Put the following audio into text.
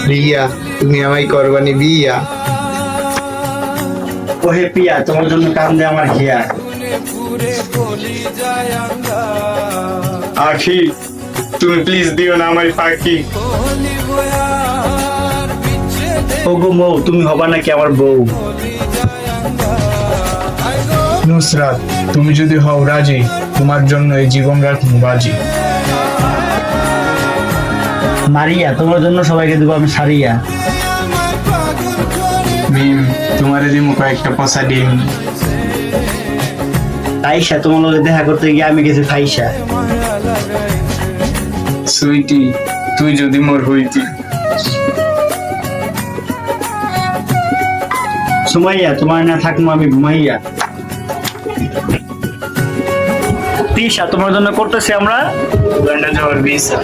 রিয়া, তুমি আমায় করবানি বিয়া। ওহে পিয়া, তোমার জন্য কান্দে আমার হিয়া। আখি, তুমি প্লিজ দিও না আমার পাখি। ওগো মৌ, তুমি হবা নাকি আমার বউ? নুসরাত, তুমি যদি হও রাজি, তোমার জন্য এই জীবন রাখুন বাজি। মারিয়া, তোমার জন্য সবাইকে দেবো আমি সারিয়া। মিম, তোমারে দিমু কয়েকটা পচা ডিম। আইসা, তোমার লগে দেখা করতে গিয়ে আমি গেছি ফাইসা। সুইটি, তুই যদি মোর হইতি। সুমাইয়া, তোমার না থাকবো আমি ঘুমাইয়া। তিশা, তোমার জন্য করতেছি আমরা ঝড় বিছা।